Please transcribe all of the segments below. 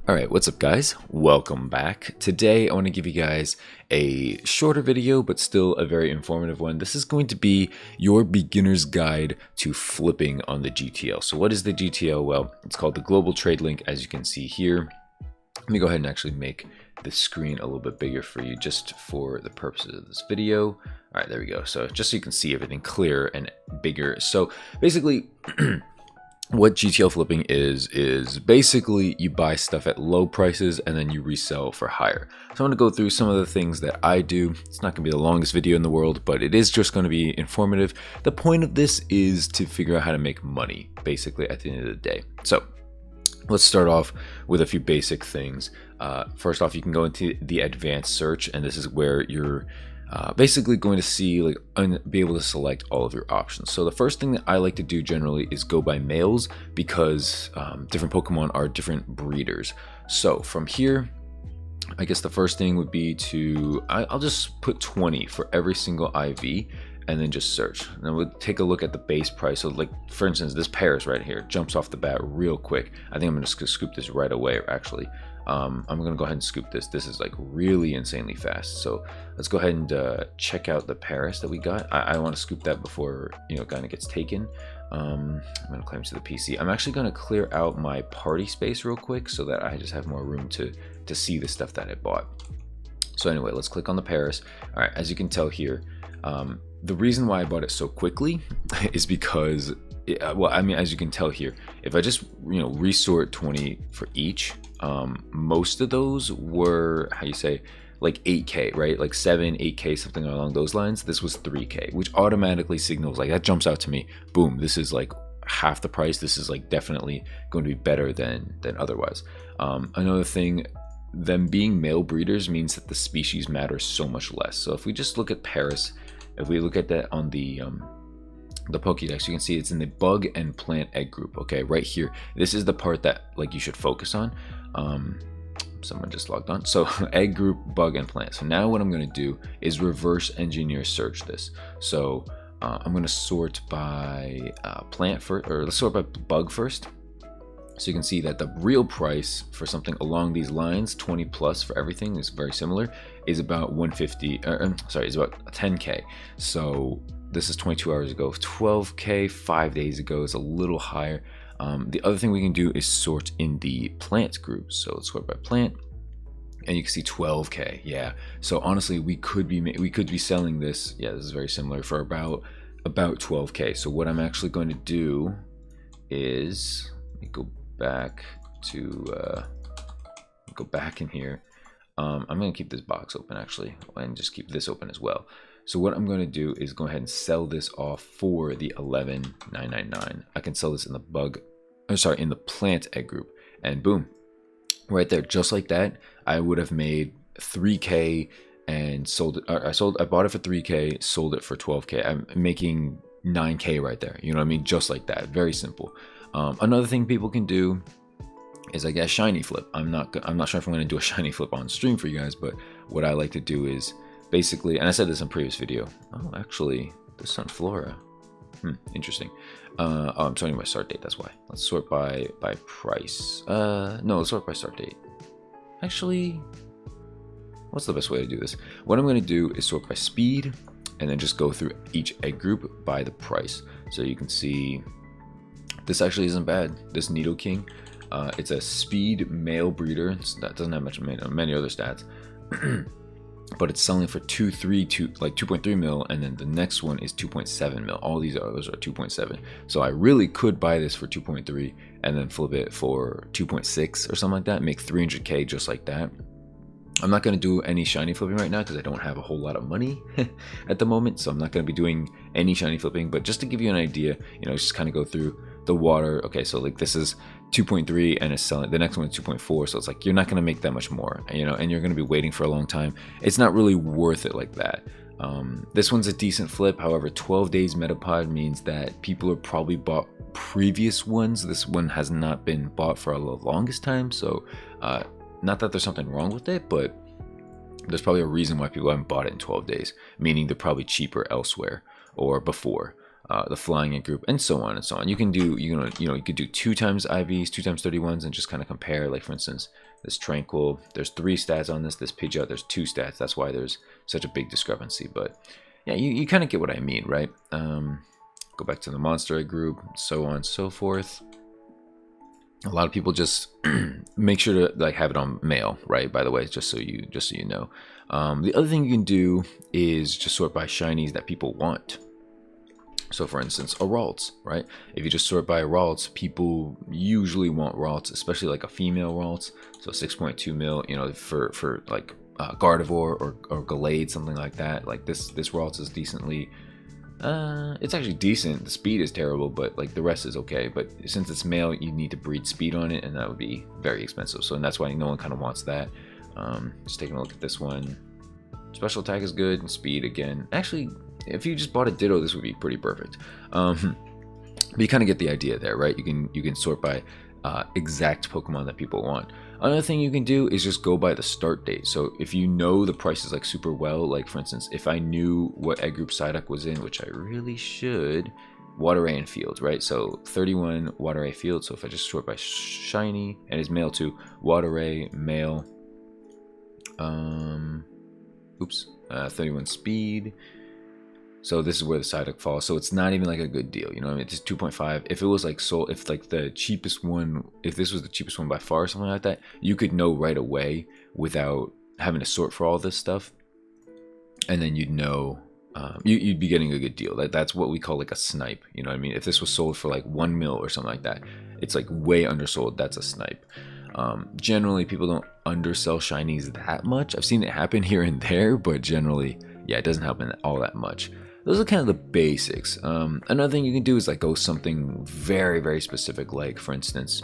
Alright, what's up guys? Welcome back. Today I want to give you guys a shorter video, but still a very informative one. This is going to be your beginner's guide to flipping on the GTL. So what is the GTL? Well, it's called the Global Trade Link, as you can see here. Let me go ahead and actually make the screen a little bit bigger for you just for the purposes of this video. Alright, there we go. So just so you can see everything clear and bigger. So basically, what GTL flipping is basically you buy stuff at low prices and then you resell for higher. So I'm going to go through some of the things that I do. It's not going to be the longest video in the world, but it is just going to be informative. The point of this is to figure out how to make money, basically, at the end of the day. So let's start off with a few basic things. First off, you can go into the advanced search, and this is where you're basically going to see be able to select all of your options. So the first thing that I like to do generally is go by males, because different Pokemon are different breeders. So from here, I guess the first thing would be to I'll just put 20 for every single IV and then just search. And then we'll take a look at the base price. So like, for instance, this Paris right here jumps off the bat real quick. I think I'm going to scoop this right away, actually. I'm going to go ahead and scoop this. This is like really insanely fast. So let's go ahead and check out the Paris that we got. I want to scoop that before, kind of gets taken. I'm going to climb to the PC. I'm actually going to clear out my party space real quick so that I just have more room to see the stuff that I bought. So anyway, let's click on the Paris. All right, as you can tell here, the reason why I bought it so quickly is because, as you can tell here, if I just, resort 20 for each, most of those were, like 8K, right? Like 7, 8K, something along those lines. This was 3K, which automatically signals, like, that jumps out to me. Boom, this is like half the price. This is like definitely going to be better than otherwise. Another thing, them being male breeders means that the species matters so much less. So if we just look at Paris, if we look at that on the Pokédex, you can see it's in the bug and plant egg group. Okay, right here, this is the part that you should focus on. Someone just logged on. So egg group, bug, and plant. So now what I'm going to do is reverse engineer search this. So I'm going to sort by plant first, or let's sort by bug first. So you can see that the real price for something along these lines, 20 plus for everything, is very similar, is about 150, is about 10K. So this is 22 hours ago. 12K 5 days ago is a little higher. The other thing we can do is sort in the plant group. So let's sort by plant, and you can see 12K. Yeah. So honestly, we could be selling this. Yeah, this is very similar for about 12K. So what I'm actually going to do is, let me go back in here. I'm going to keep this box open actually, and just keep this open as well. So what I'm going to do is go ahead and sell this off for the 11,999. I can sell this in the in the plant egg group, and boom, right there, just like that, I would have made 3K and sold it. I bought it for 3K, sold it for 12K. I'm making 9K right there. You know what I mean? Just like that. Very simple. Another thing people can do is, I guess, shiny flip. I'm not sure if I'm going to do a shiny flip on stream for you guys, but what I like to do is basically, and I said this in a previous video. Oh, actually, this is Sunflora. Interesting. I'm sorting by start date. That's why. Let's sort by price. No, let's sort by start date. Actually, what's the best way to do this? What I'm going to do is sort by speed, and then just go through each egg group by the price. So you can see this actually isn't bad. This Nidoking, it's a speed male breeder. That doesn't have many other stats. But it's selling for 2.3 mil, and then the next one is 2.7 mil. All these others are 2.7. So I really could buy this for 2.3 and then flip it for 2.6 or something like that, make 300K just like that. I'm not going to do any shiny flipping right now because I don't have a whole lot of money at the moment, so I'm not going to be doing any shiny flipping. But just to give you an idea, just kind of go through the water. Okay, so like this is 2.3 and it's selling, the next one is 2.4, so it's like you're not going to make that much more, and you're going to be waiting for a long time. It's not really worth it like that. This one's a decent flip. However, 12 days Metapod means that people have probably bought previous ones. This one has not been bought for the longest time, so not that there's something wrong with it, but there's probably a reason why people haven't bought it in 12 days, meaning they're probably cheaper elsewhere or before. the flying egg group, and so on and so on. You can do, you could do 2 times IVs, 2 times 31s, and just kind of compare. Like for instance, this Tranquil, there's 3 stats on this. This Pidgeot, there's 2 stats. That's why there's such a big discrepancy. But yeah, you kind of get what I mean, right? Go back to the monster egg group, so on and so forth. A lot of people just make sure to like have it on male, right? By the way, just so you know. The other thing you can do is just sort by shinies that people want. So for instance, a Ralts, right? If you just sort by Ralts, people usually want Ralts, especially like a female Ralts. So 6.2 mil, you know, for like Gardevoir or Gallade, something like that. Like this Ralts is decently, it's actually decent. The speed is terrible, but like the rest is okay. But since it's male, you need to breed speed on it, and that would be very expensive. So, and that's why no one kind of wants that. Just taking a look at this one. Special attack is good, and speed again. Actually, if you just bought a Ditto, this would be pretty perfect. But you kind of get the idea there, right? You can sort by exact Pokemon that people want. Another thing you can do is just go by the start date. So if you know the prices like super well, like for instance, if I knew what egg group Psyduck was in, which I really should, Water Ray and Field, right? So 31 Water Ray Field. So if I just sort by shiny, and it's male too, Water Ray, male, 31 speed. So this is where the Psyduck falls. So it's not even like a good deal, you know what I mean? It's 2.5. If it was like if like the cheapest one, if this was the cheapest one by far or something like that, you could know right away without having to sort for all this stuff, and then you'd know you'd be getting a good deal. That's what we call like a snipe, you know what I mean? If this was sold for like 1 mil or something like that, it's like way undersold. That's a snipe. Generally, people don't undersell shinies that much. I've seen it happen here and there, but generally, yeah, it doesn't happen all that much. Those are kind of the basics. Another thing you can do is like go something very, very specific. Like for instance,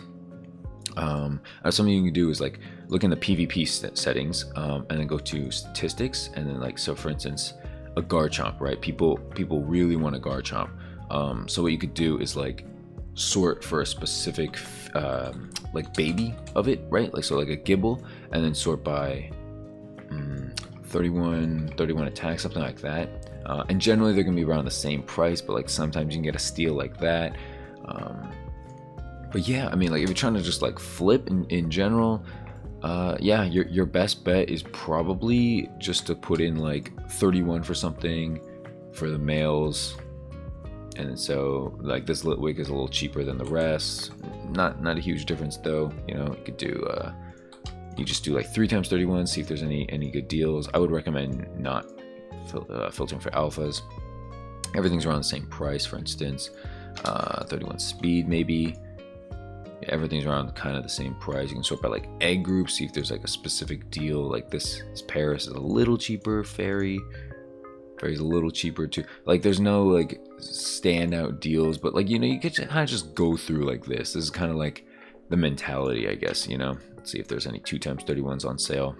something you can do is like look in the PvP settings, and then go to statistics, and then like, so for instance, a Garchomp, right? People really want a Garchomp. So what you could do is like sort for a specific like baby of it, right? Like, so like a Gibble, and then sort by 31 attack, something like that. And generally they're gonna be around the same price, but like sometimes you can get a steal like that. But yeah, I mean, like if you're trying to just like flip in general, yeah, your best bet is probably just to put in like 31 for something for the males. And so like this Litwick is a little cheaper than the rest. Not a huge difference though. You know, you could do you just do like 3 times 31, see if there's any good deals. I would recommend not filtering for alphas. Everything's around the same price. For instance, 31 speed maybe. Yeah, everything's around kind of the same price. You can sort by like egg groups, see if there's like a specific deal. Like this Paris is a little cheaper. Fairy's a little cheaper too. Like there's no like standout deals, but like, you know, you could kind of just go through like this. This is kind of like the mentality, I guess, you know. Let's see if there's any 2 times 31s on sale.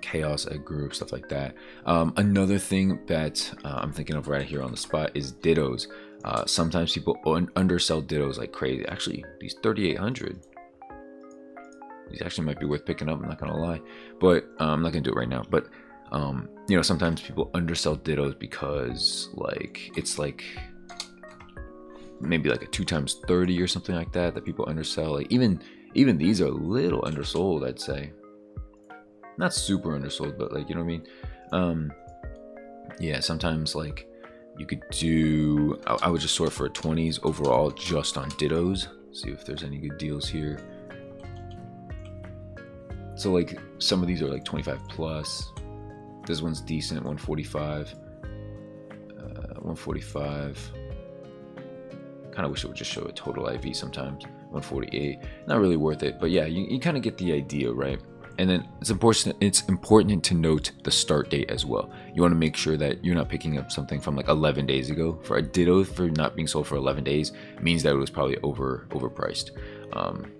Chaos egg group, stuff like that. Another thing that I'm thinking of right here on the spot is Dittos. Sometimes people undersell Dittos like crazy. Actually, these 3,800. These actually might be worth picking up, I'm not gonna lie. But I'm not gonna do it right now. But you know, sometimes people undersell Dittos because like it's like maybe like a 2 times 30 or something like that people undersell. Like even these are a little undersold, I'd say. Not super undersold, but like, you know what I mean? Yeah, sometimes like you could do, I would just sort for 20s overall just on Dittos. See if there's any good deals here. So like some of these are like 25 plus. This one's decent, 145. 145. Kind of wish it would just show a total IV sometimes. 148. Not really worth it, but yeah, you kind of get the idea, right? And then it's important to note the start date as well. You want to make sure that you're not picking up something from like 11 days ago. For a Ditto, for not being sold for 11 days means that it was probably overpriced.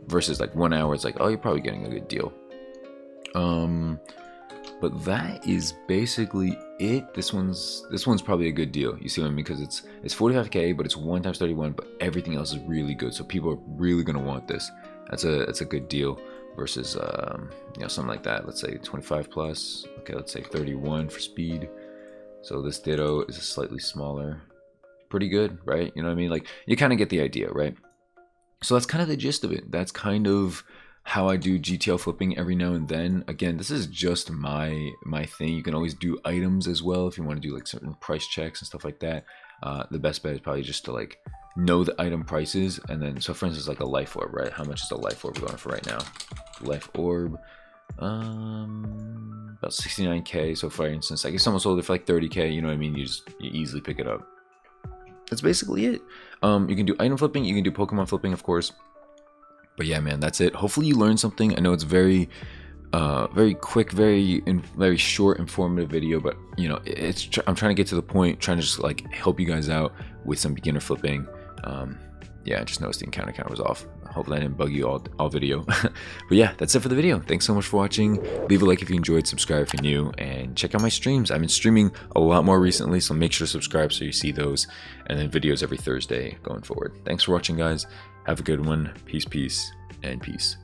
Versus like 1 hour, it's like, oh, you're probably getting a good deal. But that is basically it. This one's probably a good deal. You see what I mean? Because it's 45k, but it's 1 times 31, but everything else is really good. So people are really gonna want this. That's a good deal. Versus you know, something like that. Let's say 25 plus. Okay, let's say 31 for speed. So this Ditto is a slightly smaller. pretty good, right? You know what I mean? Like, you kind of get the idea, right? So that's kind of the gist of it. That's kind of how I do GTL flipping every now and then. Again, this is just my thing. You can always do items as well if you want to do like certain price checks and stuff like that. The best bet is probably just to like know the item prices, and then, so for instance, like a life orb, right? How much is a life orb going for right now? Life orb, about 69k. So for instance, I guess someone sold it for like 30k. You know what I mean? You easily pick it up. That's basically it. You can do item flipping, you can do Pokemon flipping, of course. But yeah, man, that's it. Hopefully you learned something. I know it's very quick, very short, informative video, but you know, I'm trying to get to the point, trying to just like help you guys out with some beginner flipping. Yeah, I just noticed the encounter count was off. Hopefully I didn't bug you all video. But yeah, that's it for the video. Thanks so much for watching. Leave a like if you enjoyed, subscribe if you're new, and check out my streams. I've been streaming a lot more recently, so make sure to subscribe so you see those, and then videos every Thursday going forward. Thanks for watching, guys. Have a good one. Peace, and peace.